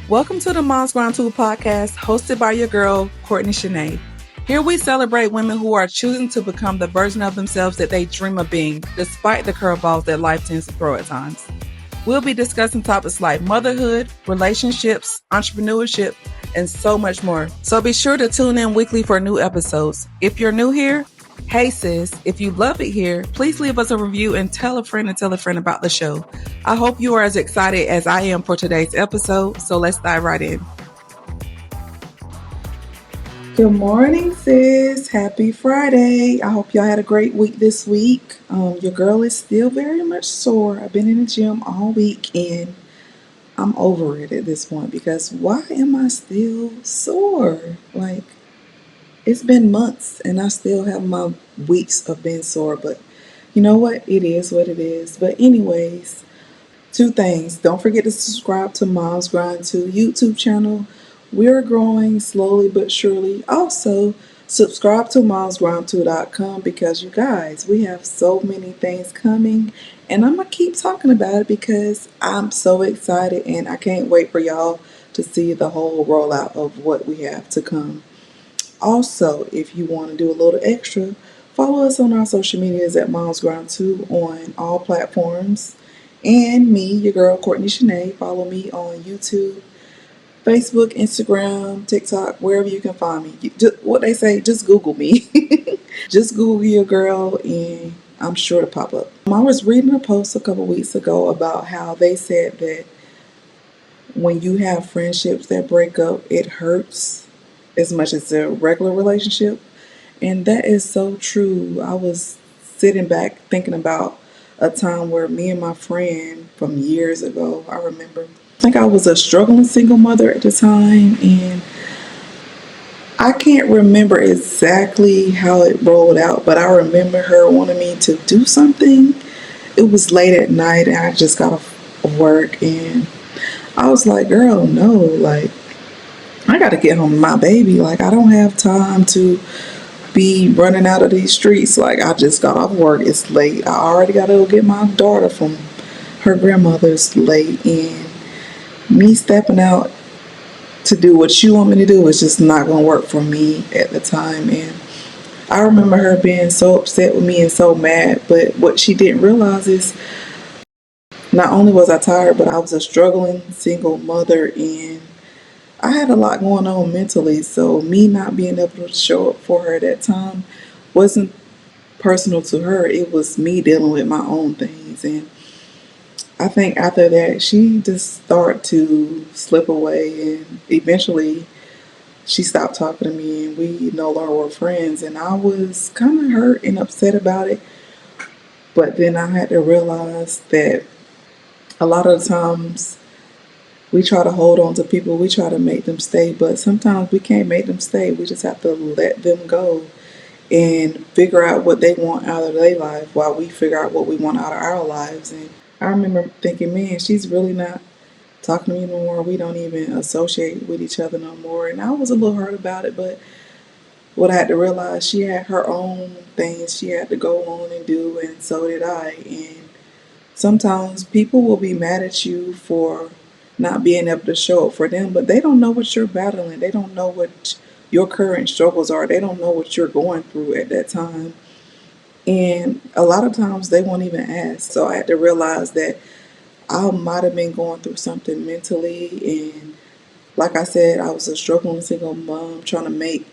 Welcome to the Moms Ground 2 podcast, hosted by your girl, Courtney Shanae. Here we celebrate women who are choosing to become the version of themselves that they dream of being, despite the curveballs that life tends to throw at times. We'll be discussing topics like motherhood, relationships, entrepreneurship, and so much more. So be sure to tune in weekly for new episodes. If you're new here, hey sis, if you love it here, please leave us a review and tell a friend about the show. I hope you are as excited as I am for today's episode, so let's dive right in. Good morning, sis. Happy Friday. I hope y'all had a great week this week. Your girl is still very much sore. I've been in the gym all week and I'm over it at this point because why am I still sore? Like, it's been months and I still have my weeks of being sore, but you know what? It is what it is. But anyways, two things. Don't forget to subscribe to Mom's Grind 2 YouTube channel. We're growing slowly but surely. Also, subscribe to momsgrind2.com because you guys, we have so many things coming and I'm going to keep talking about it because I'm so excited and I can't wait for y'all to see the whole rollout of what we have to come. Also, if you want to do a little extra, follow us on our social medias at Moms Ground 2 on all platforms. And me, your girl Courtney Shanae, follow me on YouTube, Facebook, Instagram, TikTok, wherever you can find me. What they say, just Google me. Just Google your girl and I'm sure to pop up. I was reading a post a couple weeks ago about how they said that when you have friendships that break up, it hurts as much as a regular relationship. And that is so true. I was sitting back thinking about a time where me and my friend from years ago, I remember, I think I was a struggling single mother at the time, and I can't remember exactly how it rolled out, but I remember her wanting me to do something. It was late at night, and I just got off of work, and I was like, girl, no, like, I got to get home to my baby. Like, I don't have time to be running out of these streets. Like, I just got off work. It's late. I already got to go get my daughter from her grandmother's late. And me stepping out to do what you want me to do is just not going to work for me at the time. And I remember her being so upset with me and so mad. But what she didn't realize is not only was I tired, but I was a struggling single mother and I had a lot going on mentally, so me not being able to show up for her at that time wasn't personal to her. It was me dealing with my own things. And I think after that, she just started to slip away. And eventually, she stopped talking to me and we no longer were friends. And I was kind of hurt and upset about it. But then I had to realize that a lot of the times, we try to hold on to people, we try to make them stay, but sometimes we can't make them stay. We just have to let them go and figure out what they want out of their life while we figure out what we want out of our lives. And I remember thinking, man, she's really not talking to me no more. We don't even associate with each other no more. And I was a little hurt about it, but what I had to realize, she had her own things she had to go on and do, and so did I. And sometimes people will be mad at you for not being able to show up for them, but they don't know what you're battling. They don't know what your current struggles are. They don't know what you're going through at that time. And a lot of times they won't even ask. So I had to realize that I might have been going through something mentally. And like I said, I was a struggling single mom trying to make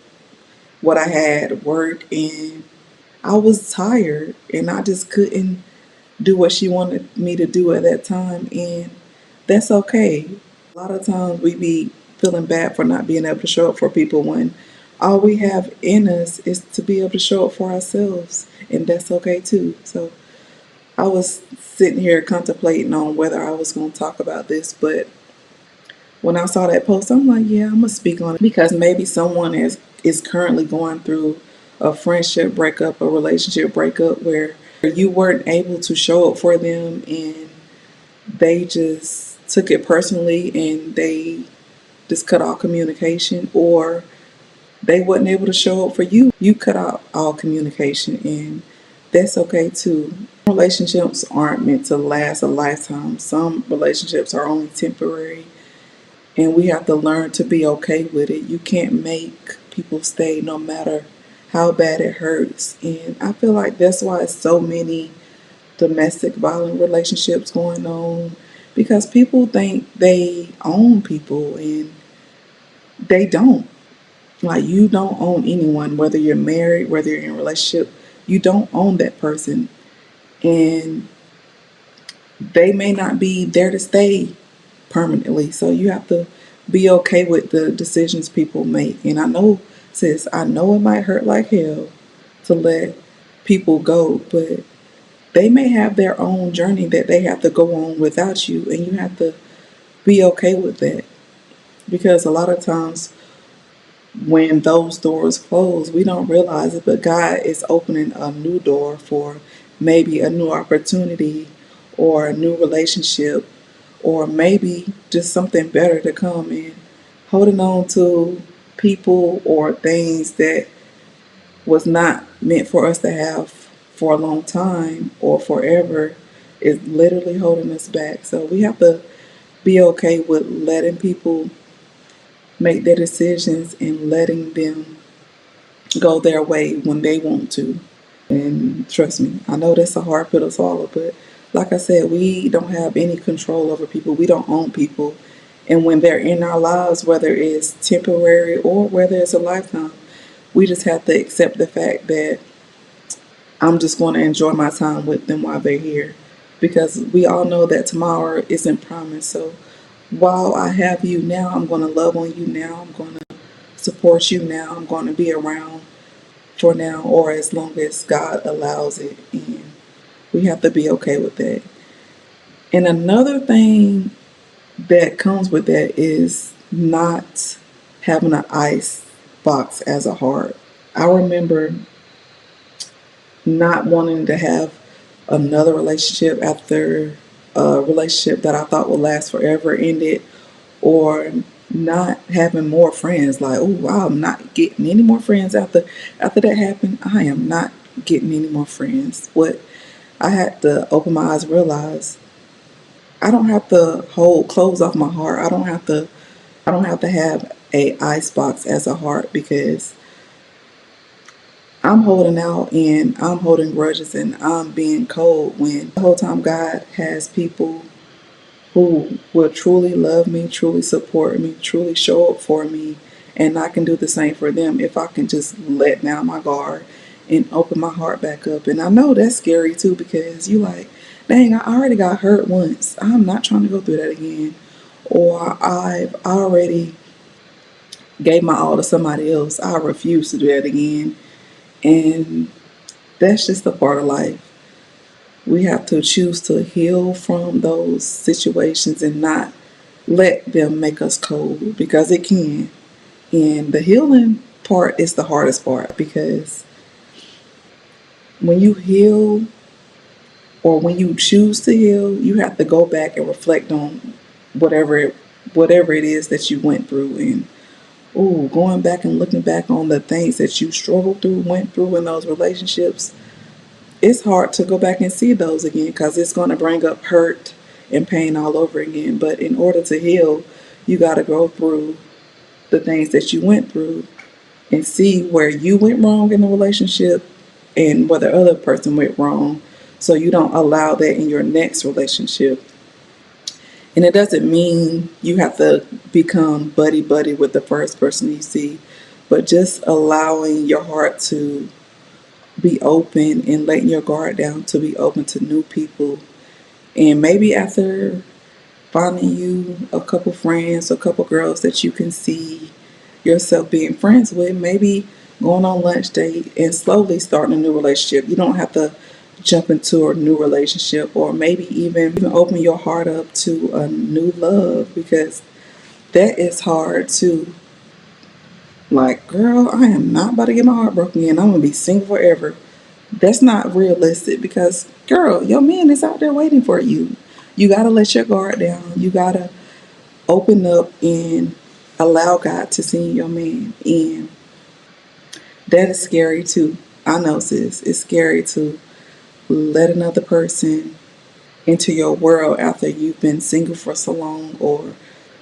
what I had work. And I was tired and I just couldn't do what she wanted me to do at that time. And that's okay. A lot of times we be feeling bad for not being able to show up for people when all we have in us is to be able to show up for ourselves. And that's okay too. So I was sitting here contemplating on whether I was going to talk about this, but when I saw that post, I'm like, yeah, I'm going to speak on it because maybe someone is currently going through a friendship breakup, a relationship breakup where you weren't able to show up for them and they just took it personally and they just cut off communication, or they wasn't able to show up for you. You cut out all communication, and that's okay too. Relationships aren't meant to last a lifetime. Some relationships are only temporary, And we have to learn to be okay with it. You can't make people stay no matter how bad it hurts. And I feel like that's why so many domestic violent relationships going on, because people think they own people and they don't. Like, you don't own anyone, whether you're married, whether you're in a relationship, you don't own that person. And they may not be there to stay permanently. So you have to be okay with the decisions people make. And I know, sis, I know it might hurt like hell to let people go, but they may have their own journey that they have to go on without you, and you have to be okay with that. Because a lot of times when those doors close, we don't realize it, but God is opening a new door for maybe a new opportunity or a new relationship or maybe just something better to come in. Holding on to people or things that was not meant for us to have for a long time or forever is literally holding us back. So we have to be okay with letting people make their decisions and letting them go their way when they want to. And trust me, I know that's a hard pill to swallow, but like I said, we don't have any control over people. We don't own people. And when they're in our lives, whether it's temporary or whether it's a lifetime, we just have to accept the fact that I'm just going to enjoy my time with them while they're here. Because we all know that tomorrow isn't promised. So while I have you now, I'm going to love on you now. I'm going to support you now. I'm going to be around for now or as long as God allows it. And we have to be okay with that. And another thing that comes with that is not having an ice box as a heart. I remember not wanting to have another relationship after a relationship that I thought would last forever ended, or not having more friends. Like, oh, I'm not getting any more friends after that happened. I am not getting any more friends. What I had to open my eyes and realize I don't have to hold clothes off my heart. I don't have to have a ice box as a heart because I'm holding out and I'm holding grudges and I'm being cold when the whole time God has people who will truly love me, truly support me, truly show up for me, and I can do the same for them if I can just let down my guard and open my heart back up. And I know that's scary too because you like, dang, I already got hurt once. I'm not trying to go through that again. Or I've already gave my all to somebody else. I refuse to do that again. And that's just a part of life. We have to choose to heal from those situations and not let them make us cold because it can. And the healing part is the hardest part because when you heal or when you choose to heal, you have to go back and reflect on whatever it, whatever it is that you went through and going back and looking back on the things that you struggled through, went through in those relationships, it's hard to go back and see those again because it's going to bring up hurt and pain all over again. But in order to heal, you got to go through the things that you went through and see where you went wrong in the relationship and where the other person went wrong so you don't allow that in your next relationship. And it doesn't mean you have to become buddy buddy with the first person you see, but just allowing your heart to be open and letting your guard down to be open to new people. And maybe after finding you a couple friends, a couple girls that you can see yourself being friends with, maybe going on lunch date and slowly starting a new relationship. You don't have to jump into a new relationship or maybe even open your heart up to a new love because that is hard too. Like, girl, I am not about to get my heart broken again. I'm gonna be single forever. That's not realistic because, girl, your man is out there waiting for you. You gotta let your guard down. You gotta open up and allow God to see your man. And that is scary too. I know, sis. It's scary to let another person into your world after you've been single for so long or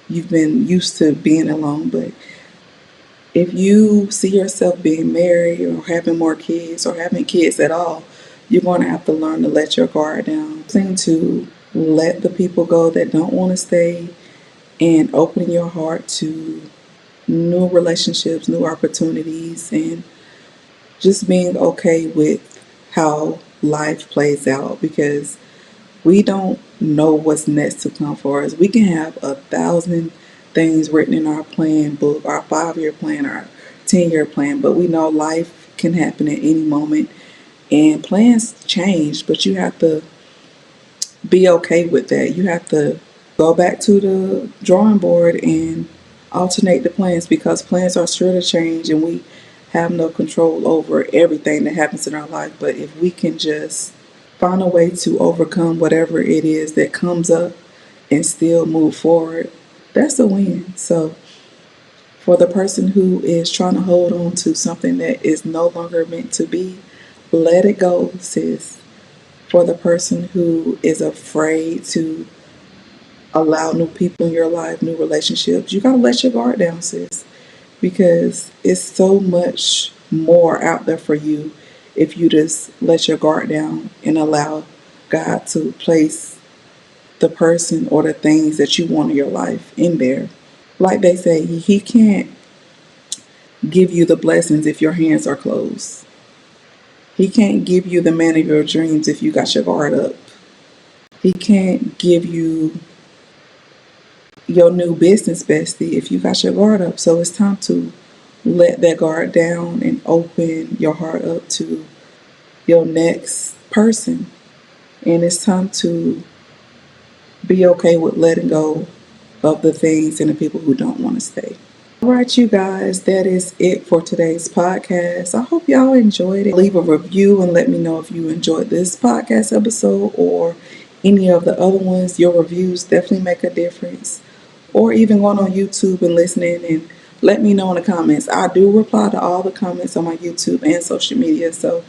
you've been used to being alone. But if you see yourself being married or having more kids or having kids at all, you're going to have to learn to let your guard down. To let the people go that don't want to stay and opening your heart to new relationships, new opportunities, and just being okay with how life plays out, because we don't know what's next to come for us. We can have 1,000 things written in our plan book, our 5-year plan, our 10-year plan, but we know life can happen at any moment and plans change, but you have to be okay with that. You have to go back to the drawing board and alternate the plans, because plans are sure to change and we have no control over everything that happens in our life. But if we can just find a way to overcome whatever it is that comes up and still move forward, that's a win. So for the person who is trying to hold on to something that is no longer meant to be, let it go, sis. For the person who is afraid to allow new people in your life, new relationships, you gotta let your guard down, sis, because it's so much more out there for you if you just let your guard down and allow God to place the person or the things that you want in your life in there. Like they say, He can't give you the blessings if your hands are closed. He can't give you the man of your dreams if you got your guard up. He can't give you your new business bestie if you got your guard up. So it's time to let that guard down and open your heart up to your next person. And it's time to be okay with letting go of the things and the people who don't want to stay. All right, you guys, that is it for today's podcast. I hope y'all enjoyed it. Leave a review and let me know if you enjoyed this podcast episode or any of the other ones. Your reviews definitely make a difference. Or even going on YouTube and listening, and let me know in the comments. I do reply to all the comments on my YouTube and social media. So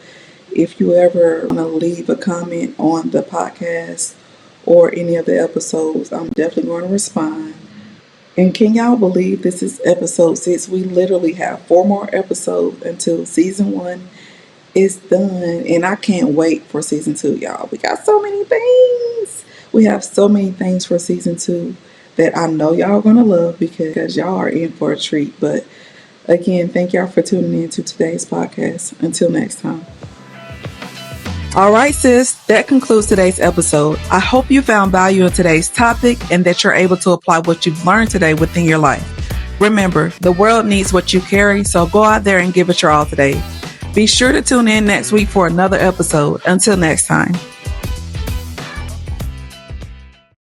if you ever want to leave a comment on the podcast or any of the episodes, I'm definitely going to respond. And can y'all believe this is episode 6? We literally have 4 more episodes until season 1 is done. And I can't wait for season 2, y'all. We got so many things. We have so many things for season 2 that I know y'all are going to love, because y'all are in for a treat. But again, thank y'all for tuning in to today's podcast. Until next time. All right, sis, that concludes today's episode. I hope you found value in today's topic and that you're able to apply what you've learned today within your life. Remember, the world needs what you carry, so go out there and give it your all today. Be sure to tune in next week for another episode. Until next time.